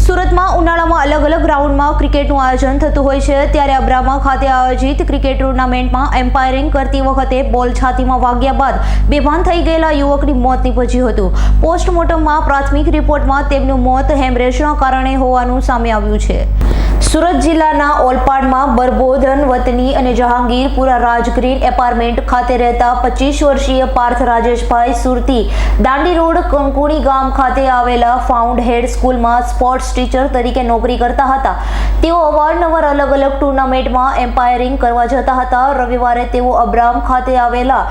સુરતમાં ઉનાળામાં અલગ અલગ ગ્રાઉન્ડમાં ક્રિકેટનું આયોજન થતું હોય છે, ત્યારે અબ્રામા ખાતે આયોજિત ક્રિકેટ ટુર્નામેન્ટમાં એમ્પાયરિંગ કરતી વખતે બોલ છાતીમાં વાગ્યા બાદ બેભાન થઈ ગયેલા યુવકની મોત નીપજ્યું હતું. પોસ્ટમોર્ટમમાં પ્રાથમિક રિપોર્ટમાં તેમનું મોત હેમરેજના કારણે હોવાનું સામે આવ્યું છે. સુરત જિલ્લાના ઓલપાડમાં બરબોધન વતની અને જહાંગીરપુરા રાજગ્રીન એપાર્ટમેન્ટ ખાતે રહેતા 25 વર્ષીય પાર્થ રાજેશભાઈ સુરતી દાંડી રોડ કંકુણી ગામ ખાતે આવેલા ફાઉન્ડ હેડ સ્કૂલમાં સ્પોર્ટ્સ ટીચર તરીકે નોકરી કરતા હતા. તેઓ અવારનવાર અલગ અલગ ટુર્નામેન્ટમાં એમ્પાયરિંગ કરવા જતા હતા. રવિવારે તેઓ અબ્રામ ખાતે આવેલા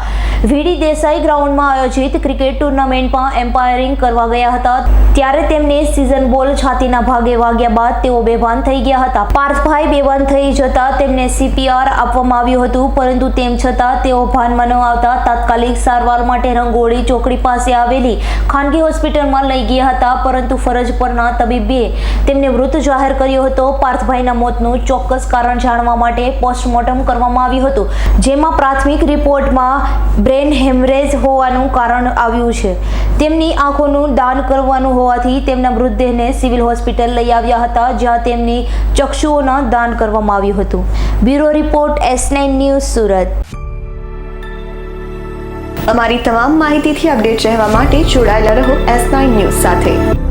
વીડી દેસાઈ ગ્રાઉન્ડમાં આયોજિત ક્રિકેટ ટુર્નામેન્ટમાં એમ્પાયરિંગ કરવા ગયા હતા, ત્યારે તેમને સીઝન બોલ છાતીના ભાગે વાગ્યા બાદ તેઓ બેભાન થઈ ગયા હતા. પાર્થભાઈ બેભાન થઈ જતા તેમને CPR આપવામાં આવ્યું હતું, પરંતુ તેમ છતાં તેઓ ભાનમાં ન આવતા તાત્કાલિક સારવાર માટે રંગોળી ચોકડી પાસે આવેલી ખાનગી હોસ્પિટલમાં લઈ ગયા હતા, પરંતુ ફરજ પરના તબીબે તેમને મૃત જાહેર કર્યો હતો. પાર્થભાઈના મોતનું ચોક્કસ કારણ જાણવા માટે પોસ્ટમોર્ટમ કરવામાં આવ્યું હતું, જેમાં પ્રાથમિક રિપોર્ટમાં બ્રેન હેમરેજ હોવાનું કારણ આવ્યું છે. તેમની આંખોનું દાન કરવાનું હોવાથી તેમના મૃતદેહને સિવિલ હોસ્પિટલ લઈ આવ્યા હતા, જ્યાં તેમની ચક્ષુઓના દાન કરવામાં આવ્યું હતું. Bureau report S9 news Surat. અમારી તમામ માહિતીથી અપડેટ રહેવા માટે જોડાયેલા રહો S9 ન્યૂઝ સાથે.